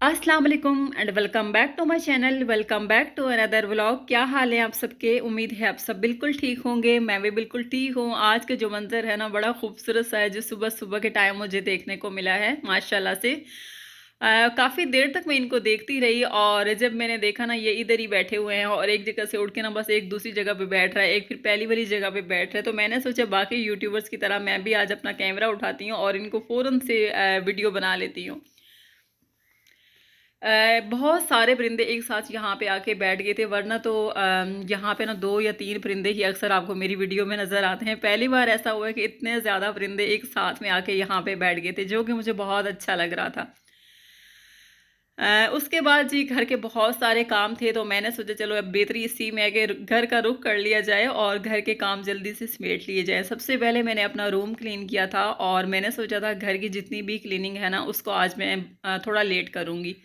अस्सलाम वालेकुम and welcome back to my channel. Welcome back to another vlog. क्या हाल है आप सबके? उम्मीद है आप सब बिल्कुल ठीक होंगे। मैं भी बिल्कुल ठीक हूँ। आज के जो मंजर है ना, बड़ा खूबसूरत सा है जो सुबह सुबह के टाइम मुझे देखने को मिला है माशाल्लाह से। काफ़ी देर तक मैं इनको देखती रही और जब मैंने देखा ना, ये इधर ही बैठे हुए हैं और एक जगह से उठ के ना बस एक दूसरी जगह पे बैठ रहा है, एक फिर पहली वाली जगह पे बैठ रहा है। तो मैंने सोचा बाकी यूट्यूबर्स की तरह मैं भी आज अपना कैमरा उठाती हूँ और इनको फ़ौरन से वीडियो बना लेती हूँ। बहुत सारे परिंदे एक साथ यहाँ पे आके बैठ गए थे, वरना तो यहाँ पे ना 2 या 3 परिंदे ही अक्सर आपको मेरी वीडियो में नज़र आते हैं। पहली बार ऐसा हुआ है कि इतने ज़्यादा परिंदे एक साथ में आके यहाँ पे बैठ गए थे, जो कि मुझे बहुत अच्छा लग रहा था। उसके बाद जी घर के बहुत सारे काम थे, तो मैंने सोचा चलो अब बेहतरी इसी में है कि घर का रुख कर लिया जाए और घर के काम जल्दी से समेट लिए जाए। सबसे पहले मैंने अपना रूम क्लीन किया था और मैंने सोचा था घर की जितनी भी क्लीनिंग है ना, उसको आज मैं थोड़ा लेट करूँगी।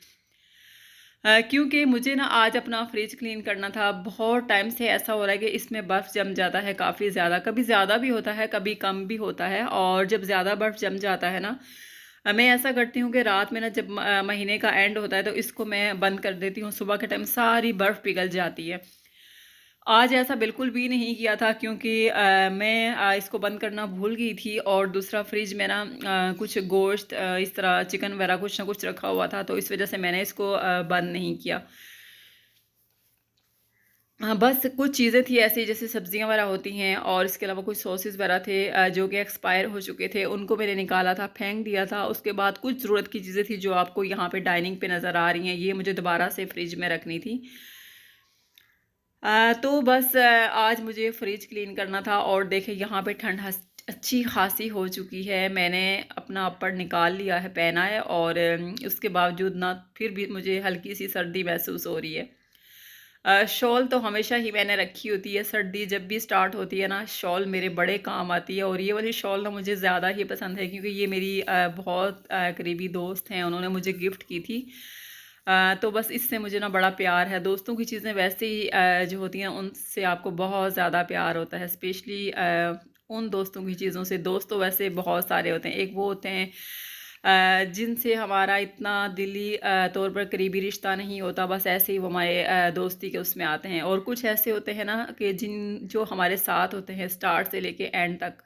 क्योंकि मुझे ना आज अपना फ्रिज क्लीन करना था। बहुत टाइम से ऐसा हो रहा है कि इसमें बर्फ़ जम जाता है काफ़ी ज़्यादा, कभी ज़्यादा भी होता है, कभी कम भी होता है। और जब ज़्यादा बर्फ़ जम जाता है ना, मैं ऐसा करती हूँ कि रात में ना जब महीने का एंड होता है तो इसको मैं बंद कर देती हूँ, सुबह के टाइम सारी बर्फ़ पिघल जाती है। आज ऐसा बिल्कुल भी नहीं किया था क्योंकि मैं इसको बंद करना भूल गई थी और दूसरा फ्रिज में ना कुछ गोश्त इस तरह चिकन वगैरह कुछ ना कुछ रखा हुआ था, तो इस वजह से मैंने इसको बंद नहीं किया। हाँ, बस कुछ चीज़ें थी ऐसी जैसे सब्जियां वगैरह होती हैं और इसके अलावा कुछ सॉसेस वगैरह थे जो कि एक्सपायर हो चुके थे, उनको मैंने निकाला था, फेंक दिया था। उसके बाद कुछ ज़रूरत की चीज़ें थी जो आपको यहाँ पे डाइनिंग पे नज़र आ रही हैं, ये मुझे दोबारा से फ्रिज में रखनी थी। तो बस आज मुझे फ्रिज क्लीन करना था और देखिए यहाँ पे ठंड अच्छी खासी हो चुकी है। मैंने अपना अपर निकाल लिया है, पहना है और उसके बावजूद ना फिर भी मुझे हल्की सी सर्दी महसूस हो रही है। शॉल तो हमेशा ही मैंने रखी होती है, सर्दी जब भी स्टार्ट होती है ना शॉल मेरे बड़े काम आती है। और ये वाली शॉल ना मुझे ज़्यादा ही पसंद है क्योंकि ये मेरी बहुत करीबी दोस्त हैं, उन्होंने मुझे गिफ्ट की थी। तो बस इससे मुझे ना बड़ा प्यार है। दोस्तों की चीज़ें वैसे ही जो होती हैं उनसे आपको बहुत ज़्यादा प्यार होता है, स्पेशली उन दोस्तों की चीज़ों से। दोस्त तो वैसे बहुत सारे होते हैं, एक वो होते हैं जिनसे हमारा इतना दिली तौर पर करीबी रिश्ता नहीं होता, बस ऐसे ही वो हमारे दोस्ती के उसमें आते हैं। और कुछ ऐसे होते हैं ना कि जो हमारे साथ होते हैं स्टार्ट से लेके एंड तक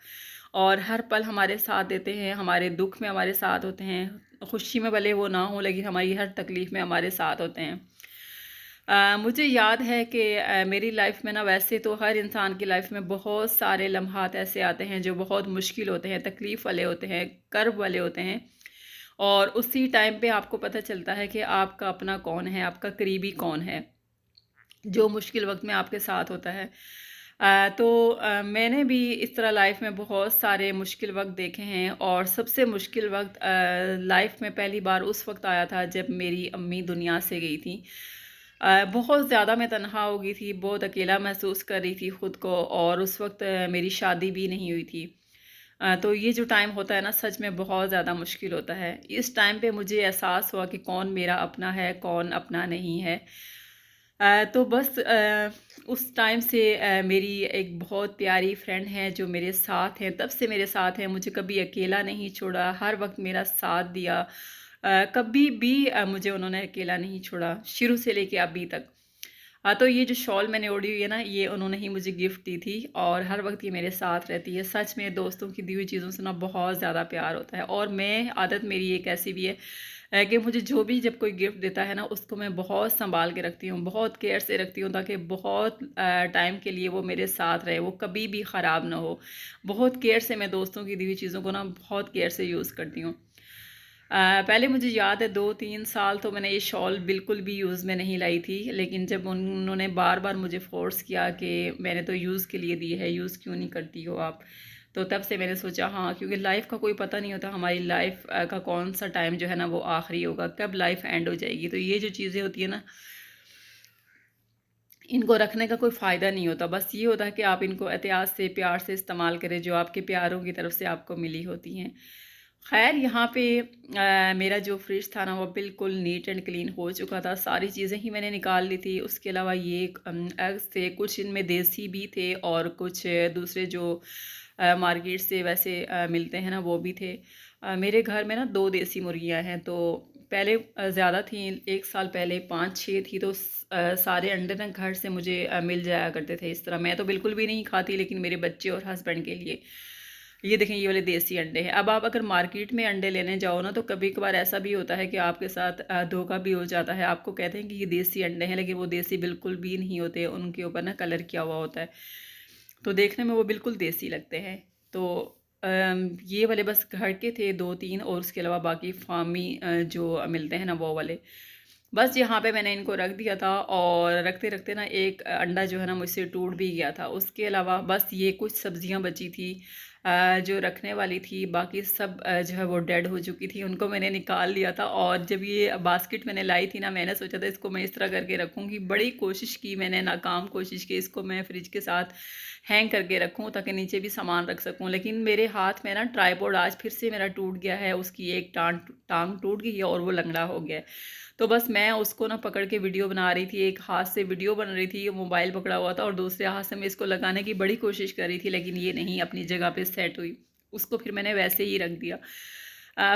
और हर पल हमारे साथ देते हैं, हमारे दुख में हमारे साथ होते हैं, खुशी में भले वो ना हो लेकिन हमारी हर तकलीफ़ में हमारे साथ होते हैं। मुझे याद है कि मेरी लाइफ में ना वैसे तो हर इंसान की लाइफ में बहुत सारे लम्हात ऐसे आते हैं जो बहुत मुश्किल होते हैं, तकलीफ़ वाले होते हैं, कर्ब वाले होते हैं। और उसी टाइम पे आपको पता चलता है कि आपका अपना कौन है, आपका करीबी कौन है, जो मुश्किल वक़्त में आपके साथ होता है। तो मैंने भी इस तरह लाइफ में बहुत सारे मुश्किल वक़्त देखे हैं और सबसे मुश्किल वक़्त लाइफ में पहली बार उस वक़्त आया था जब मेरी अम्मी दुनिया से गई थी। बहुत ज़्यादा मैं तन्हा हो गई थी, बहुत अकेला महसूस कर रही थी ख़ुद को और उस वक़्त मेरी शादी भी नहीं हुई थी। तो ये जो टाइम होता है ना सच में बहुत ज़्यादा मुश्किल होता है। इस टाइम पे मुझे एहसास हुआ कि कौन मेरा अपना है, कौन अपना नहीं है। तो बस उस टाइम से मेरी एक बहुत प्यारी फ्रेंड है जो मेरे साथ हैं, तब से मेरे साथ हैं, मुझे कभी अकेला नहीं छोड़ा, हर वक़्त मेरा साथ दिया। कभी भी मुझे उन्होंने अकेला नहीं छोड़ा, शुरू से लेके अभी तक। हाँ, तो ये जो शॉल मैंने ओढ़ी हुई है ना, ये उन्होंने ही मुझे गिफ्ट दी थी और हर वक़्त ये मेरे साथ रहती है। सच में दोस्तों की दी हुई चीज़ों से ना बहुत ज़्यादा प्यार होता है और मैं आदत मेरी एक ऐसी भी है कि मुझे जो भी जब कोई गिफ्ट देता है ना, उसको मैं बहुत सँभाल के रखती हूँ, बहुत केयर से रखती हूँ ताकि बहुत टाइम के लिए वो मेरे साथ रहे, वो कभी भी ख़राब ना हो। बहुत केयर से मैं दोस्तों की दी हुई चीज़ों को ना बहुत केयर से यूज़ करती हूँ। पहले मुझे याद है 2-3 साल तो मैंने ये शॉल बिल्कुल भी यूज़ में नहीं लाई थी, लेकिन जब उन्होंने बार-बार मुझे फ़ोर्स किया कि मैंने तो यूज़ के लिए दी है, यूज़ क्यों नहीं करती हो आप? तो तब से मैंने सोचा हाँ, क्योंकि लाइफ़ का कोई पता नहीं होता, हमारी लाइफ़ का कौन-सा टाइम जो है ना वो आखिरी होगा, कब लाइफ़ एंड हो जाएगी। तो ये जो चीज़ें होती हैं ना, इनको रखने का कोई फ़ायदा नहीं होता, बस ये होता है कि आप इनको एहतियात से, प्यार से इस्तेमाल करें जो आपके प्यारों की तरफ से आपको मिली होती हैं। ख़ैर यहाँ पे मेरा जो फ्रिज था ना वो बिल्कुल नीट एंड क्लीन हो चुका था, सारी चीज़ें ही मैंने निकाल ली थी। उसके अलावा ये एग्स थे, कुछ इनमें देसी भी थे और कुछ दूसरे जो मार्केट से वैसे मिलते हैं ना वो भी थे। मेरे घर में ना 2 देसी मुर्गियाँ हैं, तो पहले ज़्यादा थी, 1 साल पहले 5-6 थी, तो सारे अंडे ना घर से मुझे मिल जाया करते थे इस तरह। मैं तो बिल्कुल भी नहीं खाती, लेकिन मेरे बच्चे और हस्बैंड के लिए। ये देखें, ये वाले देसी अंडे हैं। अब आप अगर मार्केट में अंडे लेने जाओ ना, तो कभी-कभार ऐसा भी होता है कि आपके साथ धोखा भी हो जाता है। आपको कहते हैं कि ये देसी अंडे हैं, लेकिन वो देसी बिल्कुल भी नहीं होते, उनके ऊपर ना कलर किया हुआ होता है। तो देखने में वो बिल्कुल देसी लगते हैं। तो ये वाले बस घर के थे 2-3, और उसके अलावा बाकी फार्मी जो मिलते हैं ना वो वाले। बस यहाँ पे मैंने इनको रख दिया था, और रखते-रखते ना एक अंडा जो है ना मुझसे टूट भी गया था। उसके अलावा बस ये कुछ सब्जियाँ बची थी जो रखने वाली थी, बाकी सब जो है वो डेड हो चुकी थी, उनको मैंने निकाल लिया था। और जब ये बास्केट मैंने लाई थी ना, मैंने सोचा था इसको मैं इस तरह करके रखूँगी। बड़ी कोशिश की मैंने, नाकाम कोशिश की, इसको मैं फ्रिज के साथ हैंग करके रखूँ ताकि नीचे भी सामान रख सकूँ। लेकिन मेरे हाथ में ना ट्राइपॉड आज फिर से मेरा टूट गया है, उसकी एक टाँग टूट गई है और वो लंगड़ा हो गया है। तो बस मैं उसको ना पकड़ के वीडियो बना रही थी, एक हाथ से वीडियो बन रही थी, मोबाइल पकड़ा हुआ था, और दूसरे हाथ से मैं इसको लगाने की बड़ी कोशिश कर रही थी, लेकिन ये नहीं अपनी जगह पे सेट हुई। उसको फिर मैंने वैसे ही रख दिया।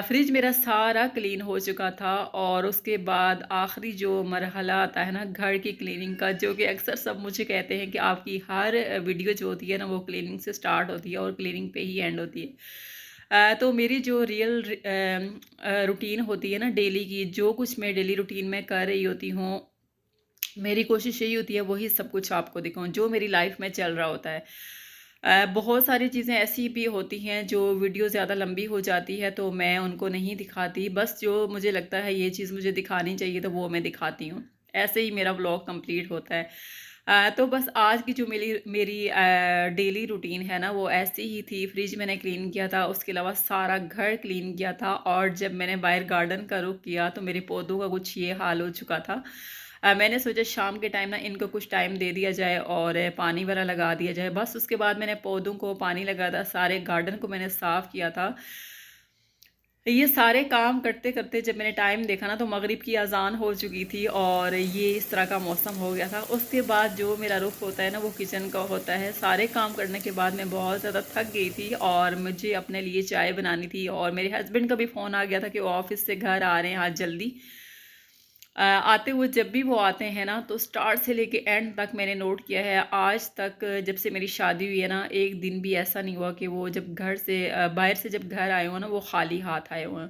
फ्रिज मेरा सारा क्लीन हो चुका था, और उसके बाद आखिरी जो मरहला आता है ना घर की क्लीनिंग का, जो कि अक्सर सब मुझे कहते हैं कि आपकी हर वीडियो जो होती है ना वो क्लीनिंग से स्टार्ट होती है और क्लीनिंग पे ही एंड होती है। तो मेरी जो रियल रूटीन होती है ना डेली की, जो कुछ मैं डेली रूटीन में कर रही होती हूँ, मेरी कोशिश यही होती है वही सब कुछ आपको दिखाऊँ जो मेरी लाइफ में चल रहा होता है। बहुत सारी चीज़ें ऐसी भी होती हैं जो वीडियो ज़्यादा लंबी हो जाती है, तो मैं उनको नहीं दिखाती। बस जो मुझे लगता है ये चीज़ मुझे दिखानी चाहिए, तो वो मैं दिखाती हूँ। ऐसे ही मेरा व्लॉग कंप्लीट होता है। तो बस आज की जो मेरी मेरी डेली रूटीन है ना वो ऐसी ही थी। फ्रिज मैंने क्लीन किया था, उसके अलावा सारा घर क्लीन किया था, और जब मैंने बाहर गार्डन का रुख किया तो मेरे पौधों का कुछ ये हाल हो चुका था। मैंने सोचा शाम के टाइम ना इनको कुछ टाइम दे दिया जाए और पानी वगैरह लगा दिया जाए। बस उसके बाद मैंने पौधों को पानी लगाया था, सारे गार्डन को मैंने साफ़ किया था। ये सारे काम करते-करते जब मैंने टाइम देखा ना, तो मगरिब की अज़ान हो चुकी थी, और ये इस तरह का मौसम हो गया था। उसके बाद जो मेरा रुख होता है ना वो किचन का होता है। सारे काम करने के बाद मैं बहुत ज़्यादा थक गई थी, और मुझे अपने लिए चाय बनानी थी, और मेरे हस्बैंड का भी फ़ोन आ गया था कि वो ऑफ़िस से घर आ रहे हैं आज जल्दी। आते हुए जब भी वो आते हैं ना, तो स्टार्ट से लेके एंड तक मैंने नोट किया है, आज तक जब से मेरी शादी हुई है ना, एक दिन भी ऐसा नहीं हुआ कि वो जब घर से बाहर से जब घर आए हों ना, वो खाली हाथ आए हों।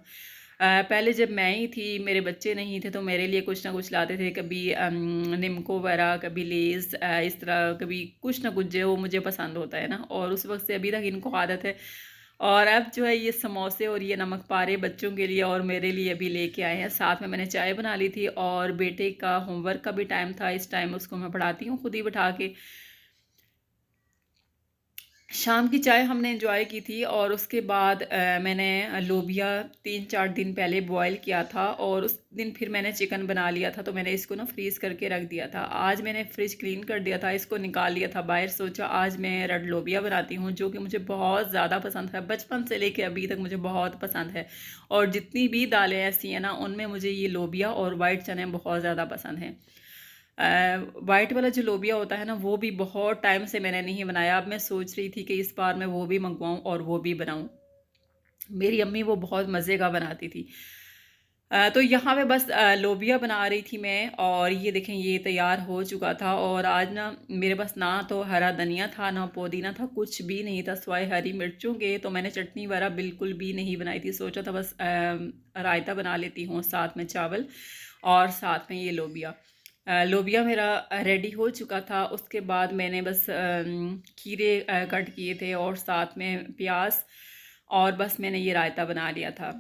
पहले जब मैं ही थी, मेरे बच्चे नहीं थे, तो मेरे लिए कुछ ना कुछ लाते थे, कभी निम्को वगैरह, कभी लेज़, इस तरह कभी कुछ ना कुछ जो मुझे पसंद होता है ना, और उस वक़्त से अभी तक इनको आदत है। और अब जो है ये समोसे और ये नमक पारे बच्चों के लिए और मेरे लिए भी लेके आए हैं। साथ में मैंने चाय बना ली थी, और बेटे का होमवर्क का भी टाइम था, इस टाइम उसको मैं पढ़ाती हूँ खुद ही बिठा के। शाम की चाय हमने एंजॉय की थी, और उसके बाद मैंने लोबिया 3-4 दिन पहले बॉयल किया था, और उस दिन फिर मैंने चिकन बना लिया था, तो मैंने इसको ना फ्रीज़ करके रख दिया था। आज मैंने फ्रिज क्लीन कर दिया था, इसको निकाल लिया था बाहर। सोचा आज मैं रेड लोबिया बनाती हूँ, जो कि मुझे बहुत ज़्यादा पसंद है, बचपन से लेके अभी तक मुझे बहुत पसंद है। और जितनी भी दालें ऐसी हैं ना, उनमें मुझे ये लोबिया और वाइट चने बहुत ज़्यादा पसंद हैं। वाइट वाला जो लोबिया होता है ना, वो भी बहुत टाइम से मैंने नहीं बनाया। अब मैं सोच रही थी कि इस बार मैं वो भी मँगवाऊँ और वो भी बनाऊँ। मेरी अम्मी वो बहुत मज़े का बनाती थी। तो यहाँ पे बस लोबिया बना रही थी मैं, और ये देखें ये तैयार हो चुका था। और आज ना मेरे पास ना तो हरा धनिया था, ना पुदीना था, कुछ भी नहीं था सिवाय हरी मिर्चों के। तो मैंने चटनी वगैरह बिल्कुल भी नहीं बनाई थी। सोचा था बस रायता बना लेती हूँ, साथ में चावल और साथ में ये लोबिया। लोबिया मेरा रेडी हो चुका था। उसके बाद मैंने बस खीरे कट किए थे, और साथ में प्याज, और बस मैंने ये रायता बना लिया था।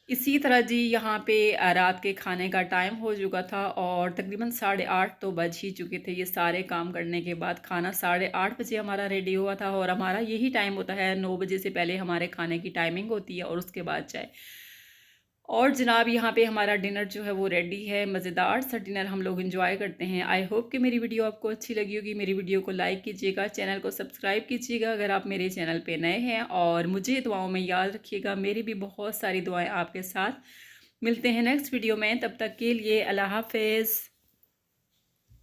इसी तरह जी यहाँ पे रात के खाने का टाइम हो चुका था, और तकरीबन 8:30 तो बज ही चुके थे। ये सारे काम करने के बाद खाना 8:30 बजे हमारा रेडी हुआ था, और हमारा यही टाइम होता है, 9 बजे से पहले हमारे खाने की टाइमिंग होती है, और उसके बाद चाय। और जनाब यहाँ पे हमारा डिनर जो है वो रेडी है। मज़ेदार सा डिनर हम लोग एंजॉय करते हैं। आई होप कि मेरी वीडियो आपको अच्छी लगी होगी। मेरी वीडियो को लाइक कीजिएगा, चैनल को सब्सक्राइब कीजिएगा अगर आप मेरे चैनल पे नए हैं, और मुझे दुआओं में याद रखिएगा। मेरी भी बहुत सारी दुआएं आपके साथ। मिलते हैं नेक्स्ट वीडियो में, तब तक के लिए अल्लाह हाफ़िज़।